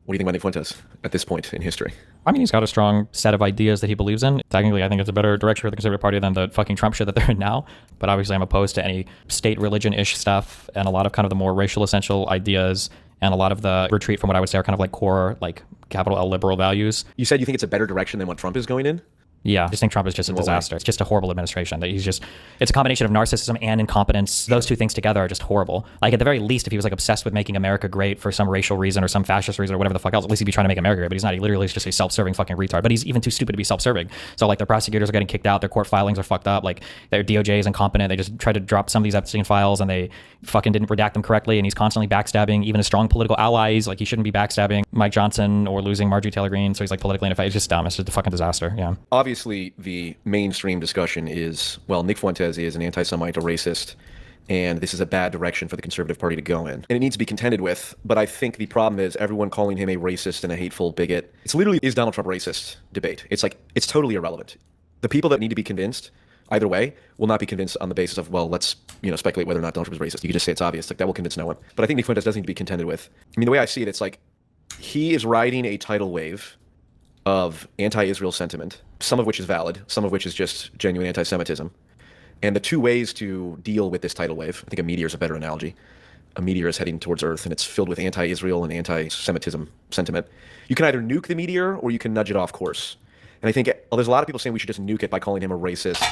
What do you think about Nick Fuentes at this point in history? I mean, he's got a strong set of ideas that he believes in. Technically, I think it's a better direction for the Conservative Party than the fucking Trump shit that they're in now. But obviously, I'm opposed to any state religion-ish stuff and a lot of kind of the more racial essential ideas and a lot of the retreat from what I would say are kind of like core, like capital L liberal values. You said you think it's a better direction than what Trump is going in? Yeah, I just think Trump is just a disaster. It's just a horrible administration. That it's a combination of narcissism and incompetence. Those two things together are just horrible. Like at the very least, if he was like obsessed with making America great for some racial reason or some fascist reason or whatever the fuck else, at least he'd be trying to make America great. But he's not. He literally is just a self-serving fucking retard. But he's even too stupid to be self-serving. So like their prosecutors are getting kicked out. Their court filings are fucked up. Like their DOJ is incompetent. They just tried to drop some of these Epstein files and they fucking didn't redact them correctly. And he's constantly backstabbing even his strong political allies. Like he shouldn't be backstabbing Mike Johnson or losing Marjorie Taylor Greene. So he's like politically ineffective. It's just dumb. It's just a fucking disaster. Yeah. Obviously, the mainstream discussion is, well, Nick Fuentes is an anti-Semite, a racist, and this is a bad direction for the Conservative Party to go in. And it needs to be contended with, but I think the problem is everyone calling him a racist and a hateful bigot. It's literally, is Donald Trump racist debate. It's like, it's totally irrelevant. The people that need to be convinced, either way, will not be convinced on the basis of, well, let's, speculate whether or not Donald Trump is racist. You can just say it's obvious. Like, that will convince no one. But I think Nick Fuentes does need to be contended with. I mean, the way I see it, it's like, he is riding a tidal wave of anti-Israel sentiment, some of which is valid, some of which is just genuine anti-Semitism. And the two ways to deal with this tidal wave, I think a meteor is a better analogy. A meteor is heading towards Earth and it's filled with anti-Israel and anti-Semitism sentiment. You can either nuke the meteor or you can nudge it off course. And I think there's a lot of people saying we should just nuke it by calling him a racist,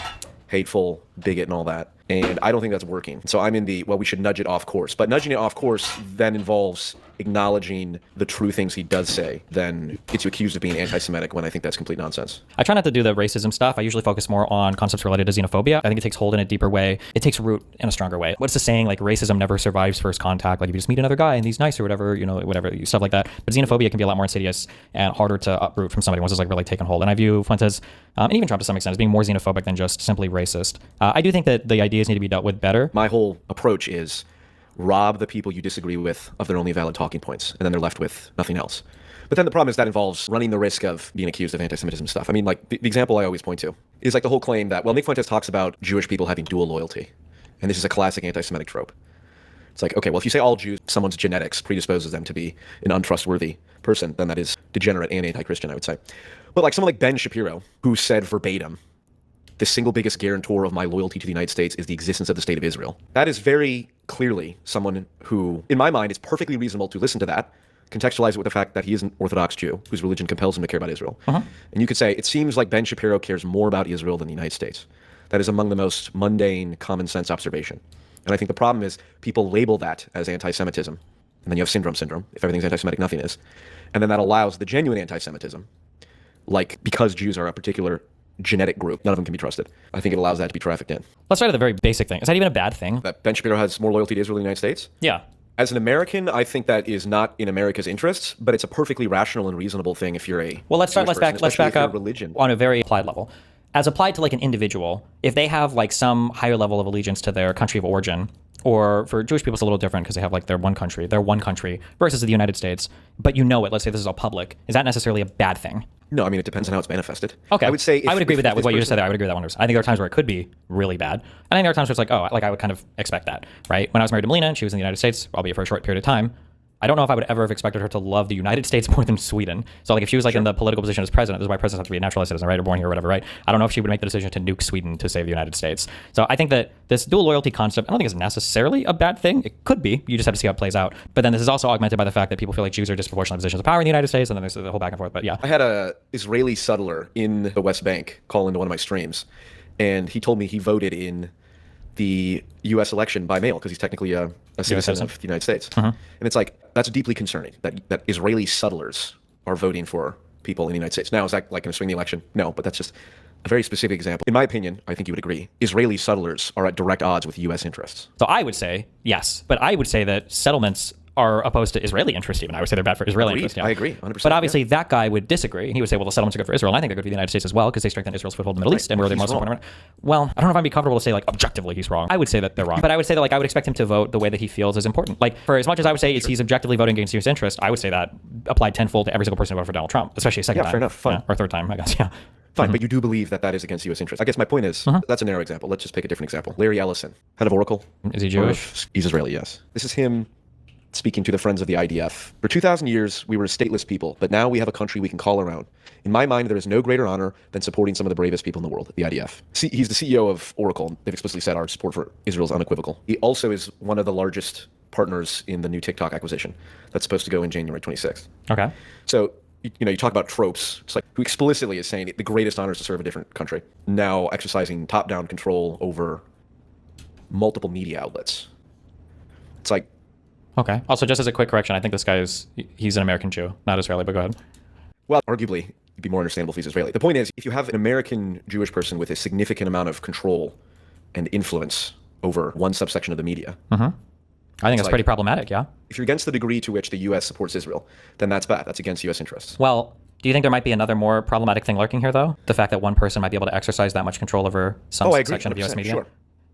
hateful, bigot, and all that. And I don't think that's working. So I'm in the, well, we should nudge it off course. But nudging it off course then involves acknowledging the true things he does say, then gets you accused of being anti-Semitic when I think that's complete nonsense. I try not to do the racism stuff. I usually focus more on concepts related to xenophobia. I think it takes hold in a deeper way. It takes root in a stronger way. What's the saying? Like racism never survives first contact. Like if you just meet another guy and he's nice or whatever, whatever, stuff like that. But xenophobia can be a lot more insidious and harder to uproot from somebody once it's like really taken hold. And I view Fuentes, and even Trump to some extent, as being more xenophobic than just simply racist. I do think that the ideas need to be dealt with better. My whole approach is rob the people you disagree with of their only valid talking points, and then they're left with nothing else. But then the problem is that involves running the risk of being accused of anti-Semitism stuff. I mean, like, the example I always point to is like the whole claim that, well, Nick Fuentes talks about Jewish people having dual loyalty. And this is a classic anti-Semitic trope. It's like, okay, well, if you say all Jews, someone's genetics predisposes them to be an untrustworthy person, then that is degenerate and anti-Christian, I would say. But like someone like Ben Shapiro, who said verbatim, the single biggest guarantor of my loyalty to the United States is the existence of the state of Israel. That is very clearly someone who, in my mind, it's perfectly reasonable to listen to that, contextualize it with the fact that he is an Orthodox Jew whose religion compels him to care about Israel. And you could say, it seems like Ben Shapiro cares more about Israel than the United States. That is among the most mundane, common sense observation. And I think the problem is people label that as anti-Semitism. And then you have syndrome. If everything's anti-Semitic, nothing is. And then that allows the genuine anti-Semitism, like because Jews are a particular genetic group, none of them can be trusted. I think it allows that to be trafficked in. Let's start at the very basic thing. Is that even a bad thing? That Ben Shapiro has more loyalty to Israel than the United States? Yeah. As an American, I think that is not in America's interests, but it's a perfectly rational and reasonable thing if you're a Let's back up religion. On a very applied level. As applied to like an individual, if they have like some higher level of allegiance to their country of origin, or for Jewish people, it's a little different because they have like their one country versus the United States, but let's say this is all public. Is that necessarily a bad thing? No, I mean, it depends on how it's manifested. Okay. I would say I would agree with that, with what you just said there. I would agree with that one. I think there are times where it could be really bad. I think there are times where it's like, I would kind of expect that, right? When I was married to Melina and she was in the United States, albeit for a short period of time, I don't know if I would ever have expected her to love the United States more than Sweden. So like if she was like in the political position as president, this is why presidents have to be a naturalized citizen, right? Or born here or whatever, right? I don't know if she would make the decision to nuke Sweden to save the United States. So I think that this dual loyalty concept, I don't think is necessarily a bad thing. It could be. You just have to see how it plays out. But then this is also augmented by the fact that people feel like Jews are disproportionate positions of power in the United States, and then there's the whole back and forth. But yeah. I had a Israeli settler in the West Bank call into one of my streams, and he told me he voted in the U.S. election by mail because he's technically a citizen of the United States. And it's like, that's deeply concerning that Israeli settlers are voting for people in the United States. Now, is that like going to swing the election? No, but that's just a very specific example. In my opinion, I think you would agree, Israeli settlers are at direct odds with U.S. interests. So I would say yes, but I would say that settlements are opposed to Israeli interests even. I would say they're bad for Israeli interests. Yeah. I agree, 100%. But obviously that guy would disagree. And he would say, well, the settlements are good for Israel. And I think they're good for the United States as well because they strengthen Israel's foothold in the Middle East and we're the most important. Well, I don't know if I'd be comfortable to say like objectively he's wrong. I would say that they're wrong. But I would say that like I would expect him to vote the way that he feels is important. Like for as much as I would say he's objectively voting against U.S. interest, I would say that applied tenfold to every single person who voted for Donald Trump, especially a second time. Fair enough. Fine. Yeah, or third time, I guess. Yeah. Fine, but you do believe that is against U.S. interest. I guess my point is, that's a narrow example. Let's just pick a different example. Larry Ellison, head of Oracle. Is he Jewish? He's Israeli, yes. This is him speaking to the friends of the IDF. For 2,000 years, we were a stateless people, but now we have a country we can call our own. In my mind, there is no greater honor than supporting some of the bravest people in the world, the IDF. He's the CEO of Oracle. They've explicitly said our support for Israel is unequivocal. He also is one of the largest partners in the new TikTok acquisition that's supposed to go in January 26th. Okay. So, you talk about tropes. It's like who explicitly is saying the greatest honor is to serve a different country, now exercising top-down control over multiple media outlets. It's like... Okay. Also, just as a quick correction, I think this guy he's an American Jew, not Israeli, but go ahead. Well, arguably, it'd be more understandable if he's Israeli. The point is, if you have an American Jewish person with a significant amount of control and influence over one subsection of the media... I think that's pretty problematic, yeah? If you're against the degree to which the U.S. supports Israel, then that's bad. That's against U.S. interests. Well, do you think there might be another more problematic thing lurking here, though? The fact that one person might be able to exercise that much control over some section of U.S. media? Sure.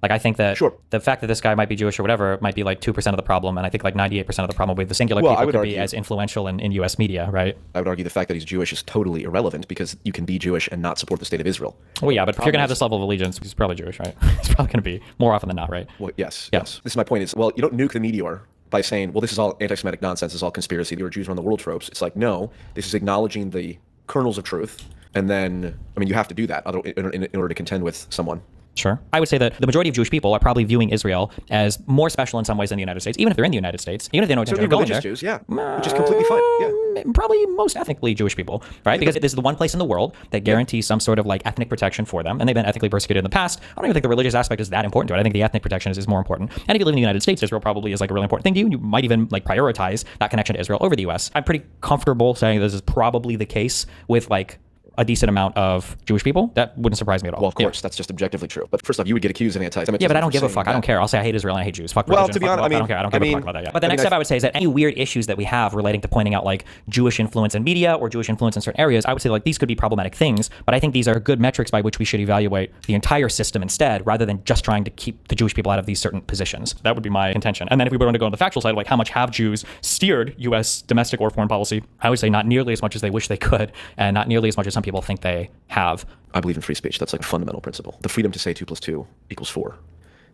Like, I think that the fact that this guy might be Jewish or whatever might be like 2% of the problem, and I think like 98% of the problem with the singular people could be as influential in U.S. media, right? I would argue the fact that he's Jewish is totally irrelevant because you can be Jewish and not support the state of Israel. Well, yeah, but if you're going to have this level of allegiance, he's probably Jewish, right? He's probably going to be more often than not, right? Well, yes. This is my point is, well, you don't nuke the meteor by saying, well, this is all anti-Semitic nonsense, this is all conspiracy, there were Jews around the world tropes. It's like, no, this is acknowledging the kernels of truth. And then, I mean, you have to do that in order to contend with someone. Sure. I would say that the majority of Jewish people are probably viewing Israel as more special in some ways than the United States, even if they're in the United States, even if they know certainly religious Jews, yeah, which is completely fine. Yeah. Probably most ethnically Jewish people, right? Because this is the one place in the world that guarantees some sort of like ethnic protection for them, and they've been ethnically persecuted in the past. I don't even think the religious aspect is that important to it. I think the ethnic protection is more important. And if you live in the United States, Israel probably is like a really important thing to you. You might even like prioritize that connection to Israel over the U.S. I'm pretty comfortable saying this is probably the case with like a decent amount of Jewish people. That wouldn't surprise me at all. Well, of course, that's just objectively true. But first off, you would get accused of anti-Semitism. Yeah, but I don't give a fuck. I don't care. I'll say I hate Israel and I hate Jews. Fuck religion. Well, to be honest, I don't care. I don't give a fuck about that yet. But the next step I would say is that any weird issues that we have relating to pointing out like Jewish influence in media or Jewish influence in certain areas, I would say like these could be problematic things, but I think these are good metrics by which we should evaluate the entire system instead, rather than just trying to keep the Jewish people out of these certain positions. That would be my intention. And then if we were going to go on the factual side, like how much have Jews steered U.S. domestic or foreign policy, I would say not nearly as much as they wish they could, and not nearly as much as some people think they have. I believe in free speech. That's like a fundamental principle. The freedom to say 2 + 2 = 4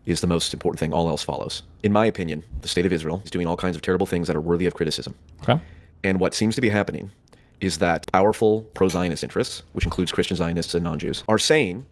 is the most important thing. All else follows. In my opinion, the state of Israel is doing all kinds of terrible things that are worthy of criticism. Okay. And what seems to be happening is that powerful pro-Zionist interests, which includes Christian Zionists and non-Jews, are saying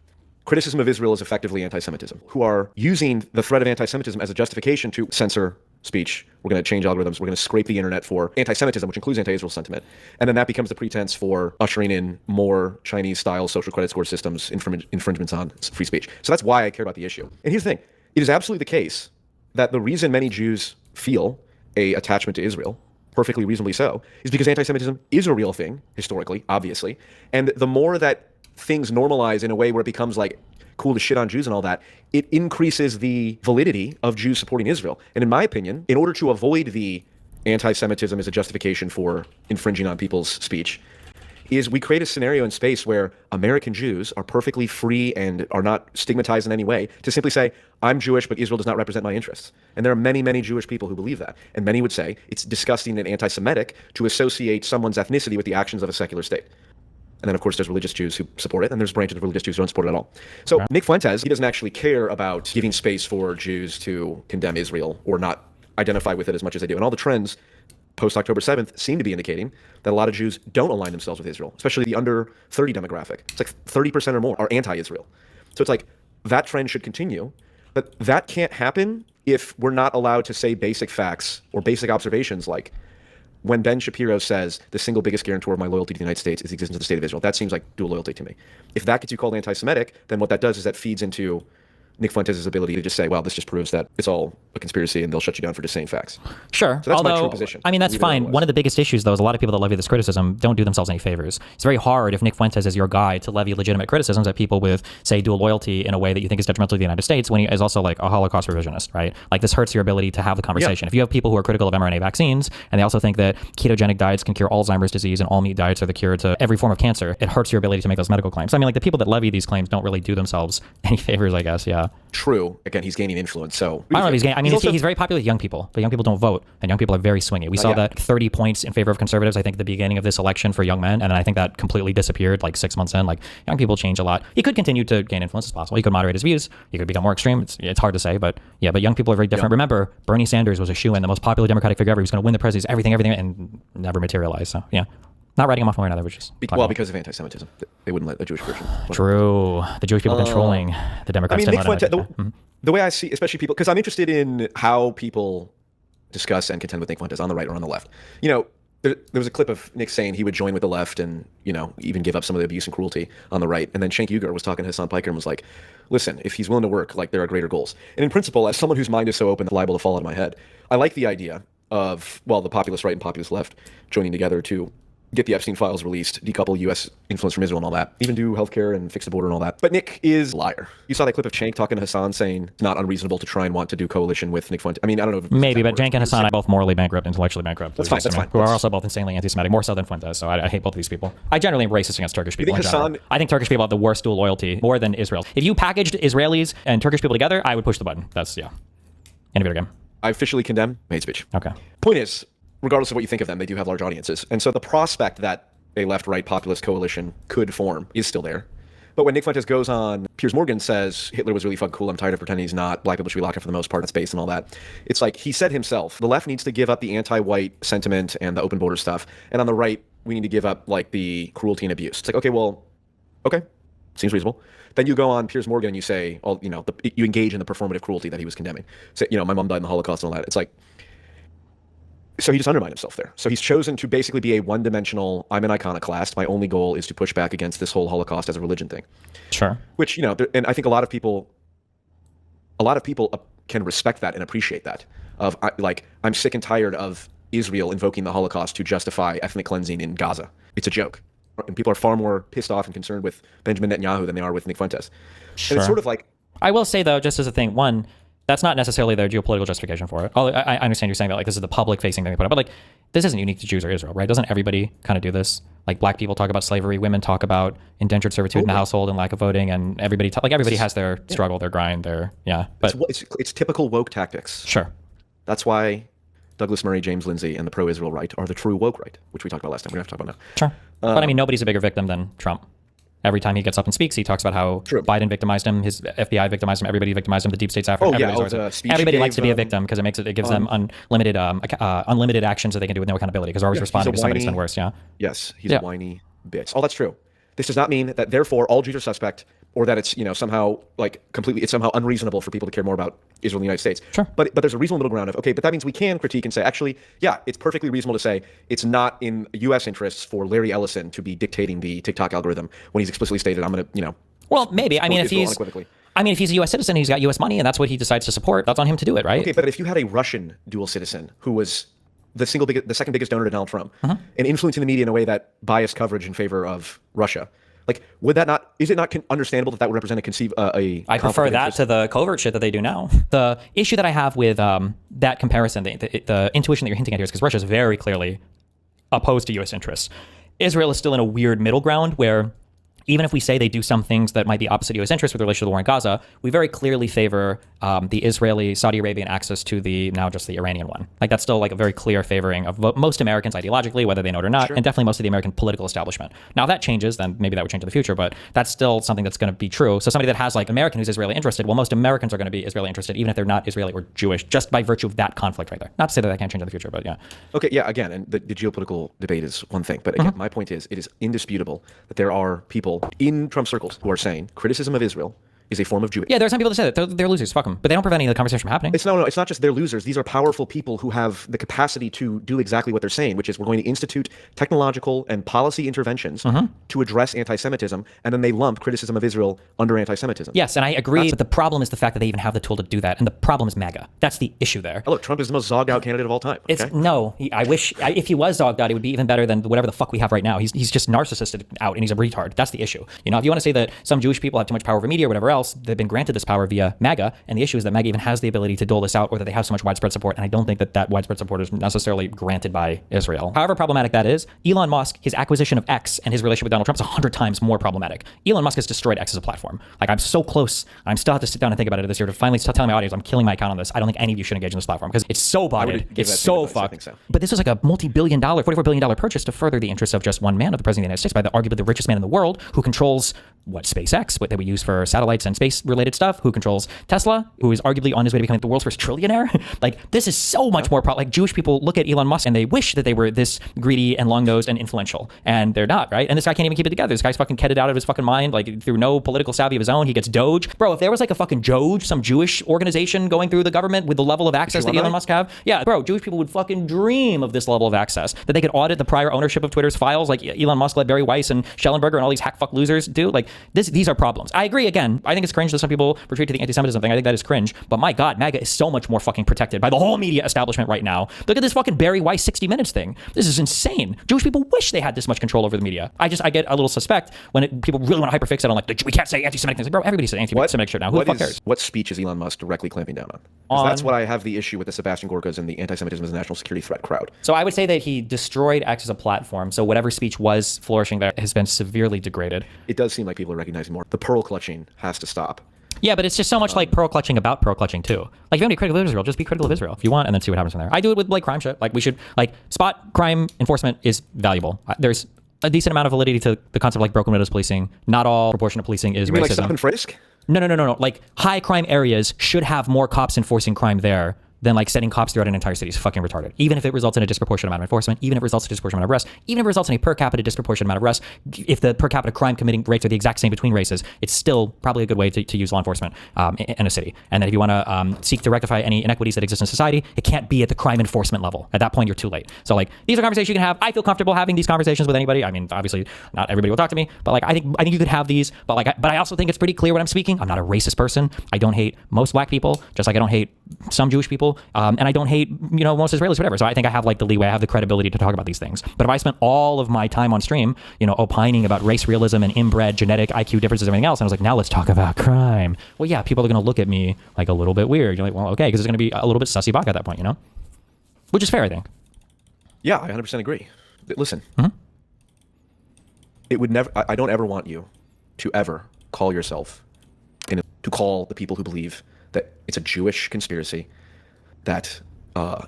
criticism of Israel is effectively anti-Semitism, who are using the threat of anti-Semitism as a justification to censor speech. We're going to change algorithms. We're going to scrape the internet for anti-Semitism, which includes anti-Israel sentiment. And then that becomes the pretense for ushering in more Chinese-style social credit score systems, infringements on free speech. So that's why I care about the issue. And here's the thing. It is absolutely the case that the reason many Jews feel a attachment to Israel, perfectly reasonably so, is because anti-Semitism is a real thing, historically, obviously. And the more that things normalize in a way where it becomes like cool to shit on Jews and all that, it increases the validity of Jews supporting Israel. And in my opinion, in order to avoid the anti-Semitism as a justification for infringing on people's speech, is we create a scenario in space where American Jews are perfectly free and are not stigmatized in any way to simply say, I'm Jewish, but Israel does not represent my interests. And there are many, many Jewish people who believe that. And many would say it's disgusting and anti-Semitic to associate someone's ethnicity with the actions of a secular state. And then, of course, there's religious Jews who support it, and there's branches of religious Jews who don't support it at all. So Nick Fuentes, he doesn't actually care about giving space for Jews to condemn Israel or not identify with it as much as they do. And all the trends post-October 7th seem to be indicating that a lot of Jews don't align themselves with Israel, especially the under 30 demographic. It's like 30% or more are anti-Israel. So it's like that trend should continue, but that can't happen if we're not allowed to say basic facts or basic observations like, when Ben Shapiro says the single biggest guarantor of my loyalty to the United States is the existence of the state of Israel, that seems like dual loyalty to me. If that gets you called anti-Semitic, then what that does is that feeds into Nick Fuentes' ability to just say, well, this just proves that it's all a conspiracy and they'll shut you down for just saying facts. Sure. So that's my true position. I mean, that's fine. One of the biggest issues, though, is a lot of people that levy this criticism don't do themselves any favors. It's very hard if Nick Fuentes is your guy to levy legitimate criticisms at people with, say, dual loyalty in a way that you think is detrimental to the United States when he is also like a Holocaust revisionist, right? Like this hurts your ability to have the conversation. If you have people who are critical of mRNA vaccines and they also think that ketogenic diets can cure Alzheimer's disease and all meat diets are the cure to every form of cancer, it hurts your ability to make those medical claims. I mean, like the people that levy these claims don't really do themselves any favors, I guess. Yeah. True. Again, he's gaining influence. So I don't know if he's gaining. I mean, he's very popular with young people, but young people don't vote, and young people are very swingy. We saw that 30 points in favor of conservatives, I think, at the beginning of this election for young men, and then I think that completely disappeared like 6 months in. Like, young people change a lot. He could continue to gain influence as possible. He could moderate his views. He could become more extreme. It's hard to say, but yeah, but young people are very different. Remember, Bernie Sanders was a shoo-in, the most popular Democratic figure ever. He was going to win the presidency, everything, and never materialized. So yeah. Not writing him off one way or another, which is because of anti-Semitism. They wouldn't let a Jewish person. True. The Jewish people controlling the Democrats. I mean, Nick Fuentes, the way I see, especially people, because I'm interested in how people discuss and contend with Nick Fuentes on the right or on the left. You know, there was a clip of Nick saying he would join with the left and, you know, even give up some of the abuse and cruelty on the right. And then Cenk Uygur was talking to Hassan Piker and was like, listen, if he's willing to work, like, there are greater goals. And in principle, as someone whose mind is so open, liable to fall out of my head, I like the idea of, well, the populist right and populist left joining together to get the Epstein files released, decouple U.S. influence from Israel and all that, even do healthcare and fix the border and all that. But Nick is a liar. You saw that clip of Cenk talking to Hassan saying it's not unreasonable to try and want to do coalition with Nick Fuentes. I mean, I don't know. If maybe, but Cenk and Hassan are both morally bankrupt, intellectually bankrupt. That's fine. Who are also both insanely anti-Semitic, more so than Fuentes. So I hate both of these people. I generally am racist against Turkish people. I think Turkish people have the worst dual loyalty, more than Israel. If you packaged Israelis and Turkish people together, I would push the button. That's, yeah. End of it again. I officially condemn hate speech. Okay. Point is, regardless of what you think of them, they do have large audiences. And so the prospect that a left-right populist coalition could form is still there. But when Nick Fuentes goes on, Piers Morgan says Hitler was really fucking cool, I'm tired of pretending he's not, black people should be locked up for the most part in space and all that. It's like, he said himself, the left needs to give up the anti-white sentiment and the open border stuff, and on the right, we need to give up, like, the cruelty and abuse. It's like, okay, seems reasonable. Then you go on Piers Morgan and you say, you engage in the performative cruelty that he was condemning. Say, my mom died in the Holocaust and all that. It's like, so he just undermined himself there. So he's chosen to basically be a one-dimensional, I'm an iconoclast. My only goal is to push back against this whole Holocaust as a religion thing. Sure. Which, and I think a lot of people can respect that and appreciate that. I'm sick and tired of Israel invoking the Holocaust to justify ethnic cleansing in Gaza. It's a joke. And people are far more pissed off and concerned with Benjamin Netanyahu than they are with Nick Fuentes. Sure. And it's sort of like... I will say, though, just as a thing, one, that's not necessarily their geopolitical justification for it. I understand you're saying that, like, this is the public-facing thing they put up, but, like, this isn't unique to Jews or Israel, right? Doesn't everybody kind of do this? Like, black people talk about slavery, women talk about indentured servitude in the household and lack of voting, and everybody has their struggle, their grind, But it's typical woke tactics. Sure. That's why Douglas Murray, James Lindsay, and the pro-Israel right are the true woke right, which we talked about last time. We don't have to talk about now. Sure. But I mean, nobody's a bigger victim than Trump. Every time he gets up and speaks, he talks about how Biden victimized him, his FBI victimized him, everybody victimized him, the deep state's Africa. Everybody likes to be a victim because it gives them unlimited actions that they can do with no accountability because they're always responding to somebody's done worse. Yeah. Yes, he's a whiny bitch. Oh, that's true. This does not mean that therefore all Jews are suspect, or that it's somehow it's somehow unreasonable for people to care more about Israel and the United States. Sure. But there's a reasonable middle ground of but that means we can critique and say, actually, yeah, it's perfectly reasonable to say it's not in U.S. interests for Larry Ellison to be dictating the TikTok algorithm when he's explicitly stated, I'm going to, Well, maybe. I mean, if he's a U.S. citizen, he's got U.S. money, and that's what he decides to support. That's on him to do it, right? Okay, but if you had a Russian dual citizen who was the second biggest donor to Donald Trump, and influencing the media in a way that biased coverage in favor of Russia. Is it not understandable that would represent I prefer that to the covert shit that they do now. The issue that I have with that comparison, the intuition that you're hinting at here is because Russia is very clearly opposed to U.S. interests. Israel is still in a weird middle ground where even if we say they do some things that might be opposite U.S. interests with relation to the war in Gaza, we very clearly favor the Israeli, Saudi Arabian access to now just the Iranian one. Like, that's still like a very clear favoring of most Americans ideologically, whether they know it or not, and definitely most of the American political establishment. Now, if that changes, then maybe that would change in the future, but that's still something that's going to be true. So somebody that has like American who's Israeli interested, well, most Americans are going to be Israeli interested, even if they're not Israeli or Jewish, just by virtue of that conflict right there. Not to say that can't change in the future, but yeah. Okay, yeah, again, and the geopolitical debate is one thing, but again, my point is, it is indisputable that there are people in Trump's circles who are saying criticism of Israel is a form of Jewish. Yeah, there are some people that say that. They're losers. Fuck them. But they don't prevent any of the conversation from happening. It's not just they're losers. These are powerful people who have the capacity to do exactly what they're saying, which is we're going to institute technological and policy interventions to address anti-Semitism, and then they lump criticism of Israel under anti-Semitism. Yes, and I agree, but the problem is the fact that they even have the tool to do that, and the problem is MAGA. That's the issue there. Oh, look, Trump is the most zogged out candidate of all time. Okay? I wish if he was zogged out, he would be even better than whatever the fuck we have right now. He's just narcissistic out, and he's a retard. That's the issue. If you want to say that some Jewish people have too much power over media or whatever else, else, they've been granted this power via MAGA, and the issue is that MAGA even has the ability to dole this out, or that they have so much widespread support, and I don't think that that widespread support is necessarily granted by Israel. However problematic that is, Elon Musk, his acquisition of X and his relationship with Donald Trump is 100 times more problematic. Elon Musk has destroyed X as a platform. Like, I'm so close, I'm still have to sit down and think about it this year to finally start telling my audience I'm killing my account on this. I don't think any of you should engage in this platform because it's so botted, it's so fucked. So. But this was like a multi-billion dollar, $44 billion purchase to further the interests of just one man, of the president of the United States, by the arguably the richest man in the world, who controls what SpaceX, what that we use for satellites and space related stuff, who controls Tesla, who is arguably on his way to becoming the world's first trillionaire. Like, this is so much more like Jewish people look at Elon Musk and they wish that they were this greedy and long-nosed and influential, and they're not, right? And this guy can't even keep it together. This guy's fucking ketted out of his fucking mind, like through no political savvy of his own. He gets Doge. Bro, if there was like a fucking Doge, some Jewish organization going through the government with the level of access that Elon Musk have, yeah, bro, Jewish people would fucking dream of this level of access, that they could audit the prior ownership of Twitter's files like Elon Musk let Barry Weiss and Schellenberger and all these hack fuck losers do. Like, these are problems. I agree, again, I think it's cringe that some people retreat to the anti-Semitism thing. I think that is cringe, but my God, MAGA is so much more fucking protected by the whole media establishment right now. Look at this fucking Barry Weiss 60 Minutes thing. This is insane. Jewish people wish they had this much control over the media. I get a little suspect when people really want to hyperfixate on like, we can't say anti-Semitic things. Like, bro, everybody says anti-Semitic shit now. Who the fuck cares? What speech is Elon Musk directly clamping down on? Because that's what I have the issue with the Sebastian Gorkas and the anti-Semitism as a national security threat crowd. So I would say that he destroyed X as a platform. So whatever speech was flourishing there has been severely degraded. It does seem like people are recognizing more. The pearl clutching has to stop. Yeah, but it's just so much like pearl clutching about pearl clutching too. Like, if you want to be critical of Israel, just be critical of Israel if you want, and then see what happens from there. I do it with like crime shit. Like, we should like spot crime enforcement is valuable. There's a decent amount of validity to the concept of like broken windows policing. Not all proportionate policing is you mean racism. Like stop and frisk? No. Like, high crime areas should have more cops enforcing crime there than like setting cops throughout an entire city is fucking retarded. Even if it results in a disproportionate amount of enforcement, even if it results in a disproportionate amount of arrests, even if it results in a per capita disproportionate amount of arrests, if the per capita crime committing rates are the exact same between races, it's still probably a good way to use law enforcement in a city. And then if you want to seek to rectify any inequities that exist in society, it can't be at the crime enforcement level. At that point, you're too late. So like, these are conversations you can have. I feel comfortable having these conversations with anybody. I mean, obviously not everybody will talk to me, but like, I think you could have these, but I also think it's pretty clear when I'm speaking. I'm not a racist person. I don't hate most black people, just like I don't hate some Jewish people. And I don't hate, most Israelis, whatever. So I think I have like the leeway, I have the credibility to talk about these things. But if I spent all of my time on stream, opining about race realism and inbred genetic IQ differences and everything else, and I was like, now let's talk about crime. Well, yeah, people are going to look at me like a little bit weird. You're like, well, okay, because it's going to be a little bit sussy baka at that point, which is fair, I think. Yeah, I 100% agree. Listen, it would never, I don't ever want you to ever call yourself, to call the people who believe that it's a Jewish conspiracy, that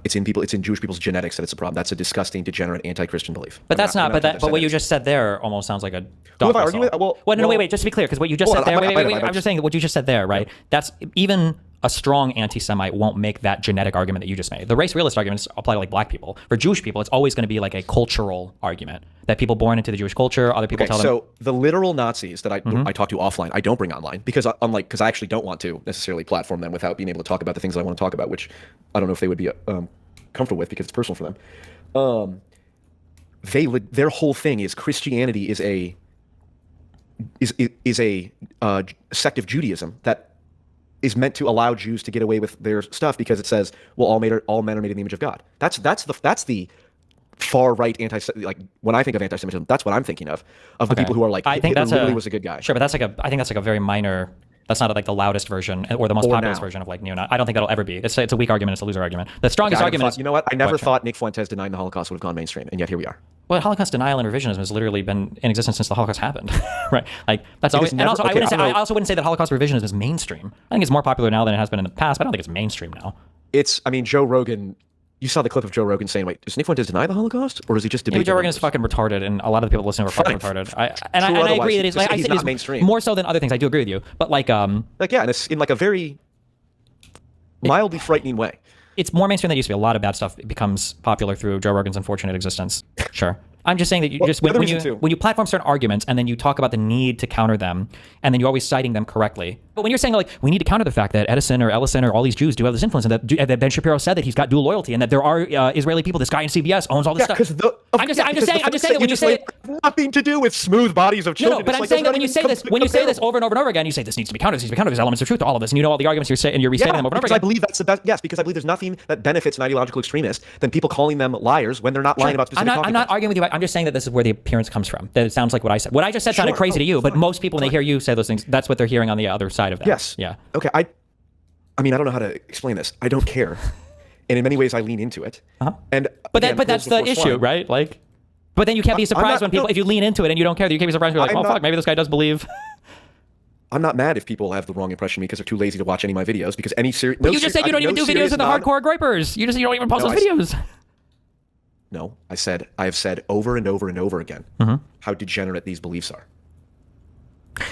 it's in Jewish people's genetics that it's a problem. That's a disgusting, degenerate, anti-Christian belief. But that's not. But what you just said there almost sounds like a dog whistle. Wait. Just to be clear, because what you just said there. Wait. I'm just saying that what you just said there, right? That's even a strong anti-Semite won't make that genetic argument that you just made. The race realist arguments apply to like black people. For Jewish people, it's always going to be like a cultural argument that people born into the Jewish culture, other people tell them. So the literal Nazis that I talk to offline, I don't bring online because I actually don't want to necessarily platform them without being able to talk about the things that I want to talk about, which I don't know if they would be comfortable with because it's personal for them. Their whole thing is Christianity is a sect of Judaism that is meant to allow Jews to get away with their stuff because it says, well, all men are made in the image of God. That's the far right like when I think of anti-Semitism, that's what I'm thinking of the people who are like, I think Hitler literally was a good guy. Sure, but I think that's like a very minor. That's not like the loudest version or the most populist version of like neo-Nazi. I don't think that'll ever be. It's a weak argument. It's a loser argument. The strongest argument is, you know what? I never thought Nick Fuentes denying the Holocaust would have gone mainstream, and yet here we are. Well, Holocaust denial and revisionism has literally been in existence since the Holocaust happened, right? Like that's always. And also, I also wouldn't say that Holocaust revisionism is mainstream. I think it's more popular now than it has been in the past, but I don't think it's mainstream now. Joe Rogan. You saw the clip of Joe Rogan saying, "Wait, does Nick Fuentes deny the Holocaust, or is he just debating?" Maybe Joe Rogan is fucking retarded, and a lot of the people listening are fucking retarded. I agree that it's not mainstream. More so than other things. I do agree with you, but in like a very mildly frightening way. It's more mainstream than it used to be. A lot of bad stuff becomes popular through Joe Rogan's unfortunate existence. Sure. I'm just saying that when you platform certain arguments and then you talk about the need to counter them and then you're always citing them correctly. But when you're saying like, we need to counter the fact that Edison or Ellison or all these Jews do have this influence and that Ben Shapiro said that he's got dual loyalty and that there are Israeli people, this guy in CBS owns all this stuff. I'm just saying that when you say nothing to do with smooth bodies of children. No, but I'm saying that when you say this, over and over and over again, you say this needs to be counted. This needs to be counted. There's elements of truth to all of this, and you know all the arguments you're saying, and you're restating them over and over again. I believe that's the best. Yes, because I believe there's nothing that benefits an ideological extremist than people calling them liars when they're not lying about specific topics. I'm not arguing with you. I'm just saying that this is where the appearance comes from. That it sounds like what I said. What I just said sounded crazy to you, but most people when they hear you say those things, that's what they're hearing on the other side of that. Yes. Yeah. Okay. I mean, I don't know how to explain this. I don't care, and in many ways, I lean into it. And but that's the issue, right? Like. But then you can't be surprised when people, if you lean into it and you don't care, you can't be surprised when you're like, oh, fuck, maybe this guy does believe. I'm not mad if people have the wrong impression of me because they're too lazy to watch any of my videos. Because any serious. But you just said you don't even do videos with the hardcore gripers. You don't even post those videos. No, I have said over and over and over again how degenerate these beliefs are.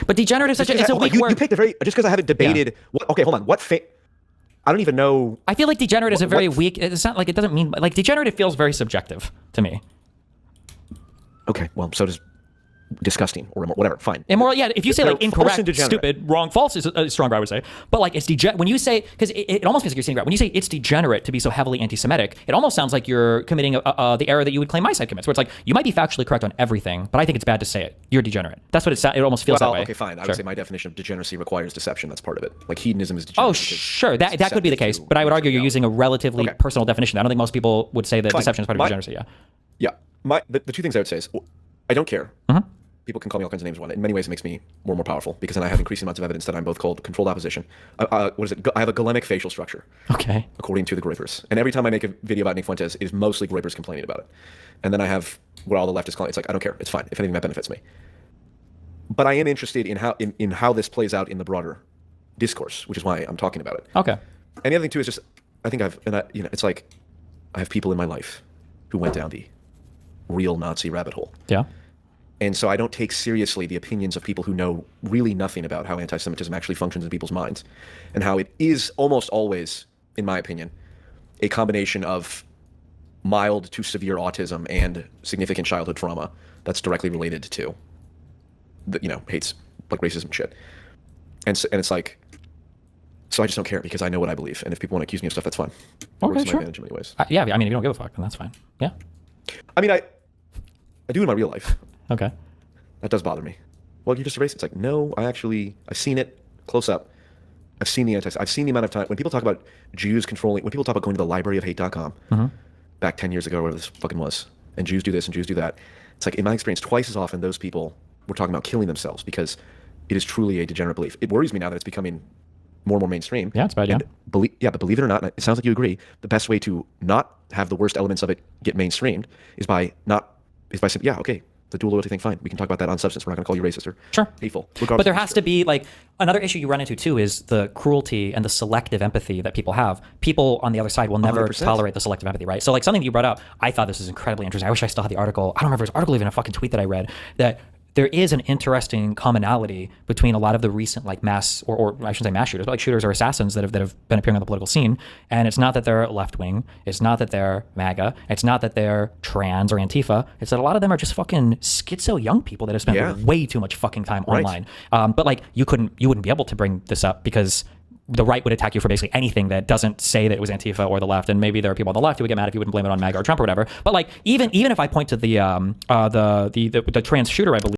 But degenerate is it's a weak word. You picked a very, just because I haven't debated. Yeah. Okay, hold on. I don't even know. I feel like degenerate is a very weak, it's not like, it doesn't mean, like degenerate, it feels very subjective to me. Okay, well, so does disgusting or whatever. Fine. Immoral, yeah. If you say like incorrect, stupid, wrong, false is stronger, I would say. But like it's when you say, because it almost feels like you're saying, right, when you say it's degenerate to be so heavily anti-Semitic, it almost sounds like you're committing the error that you would claim my side commits, where it's like you might be factually correct on everything, but I think it's bad to say it. You're degenerate. That's what it almost feels that way. Okay, fine. I would say my definition of degeneracy requires deception. That's part of it. Like hedonism is degenerate. Oh, sure. That could be the case, but I would argue you're using a relatively personal definition. I don't think most people would say that deception is part of degeneracy. Yeah. Yeah. The two things I would say is I don't care. People can call me all kinds of names. In many ways, it makes me more and more powerful because then I have increasing amounts of evidence that I'm both called controlled opposition. What is it? I have a galenic facial structure. Okay. According to the Groypers. And every time I make a video about Nick Fuentes, it is mostly Groypers complaining about it. And then I have what all the leftists call it. It's like, I don't care. It's fine. If anything, that benefits me. But I am interested in how this plays out in the broader discourse, which is why I'm talking about it. Okay. And the other thing, too, is just, I think it's like I have people in my life who went down the real Nazi rabbit hole. Yeah. And so I don't take seriously the opinions of people who know really nothing about how anti-Semitism actually functions in people's minds and how it is almost always, in my opinion, a combination of mild to severe autism and significant childhood trauma that's directly related to hates, like racism shit. And it's like, so I just don't care because I know what I believe. And if people want to accuse me of stuff, that's fine. It works to my advantage in many ways. Yeah, I mean, if you don't give a fuck, then that's fine. Yeah. I mean, I do in my real life. Okay. That does bother me. Well, you're just a racist. It's like, no, I've seen it close up. I've seen the amount of time when people talk about Jews controlling, when people talk about going to the libraryofhate.com back 10 years ago, or whatever this fucking was, and Jews do this and Jews do that. It's like, in my experience, twice as often those people were talking about killing themselves because it is truly a degenerate belief. It worries me now that it's becoming more and more mainstream. Yeah, it's bad, yeah. But believe it or not, it sounds like you agree, the best way to not have the worst elements of it get mainstreamed is by saying, yeah, okay, the dual loyalty thing, fine. We can talk about that on substance. We're not going to call you racist or hateful. But there has to be, like, another issue you run into, too, is the cruelty and the selective empathy that people have. People on the other side will never 100%. tolerate the selective empathy, right? So, like, something that you brought up, I thought this was incredibly interesting. I wish I still had the article. I don't remember if it was an article, even a fucking tweet that I read, that there is an interesting commonality between a lot of the recent like mass, or I shouldn't say mass shooters, but like shooters or assassins that have been appearing on the political scene. And it's not that they're left wing. It's not that they're MAGA. It's not that they're trans or Antifa. It's that a lot of them are just fucking schizo young people that have spent way too much fucking time online. But like you wouldn't be able to bring this up because the right would attack you for basically anything that doesn't say that it was Antifa or the left. And maybe there are people on the left who would get mad if you wouldn't blame it on MAGA or Trump or whatever. But like even if I point to the trans shooter, I believe.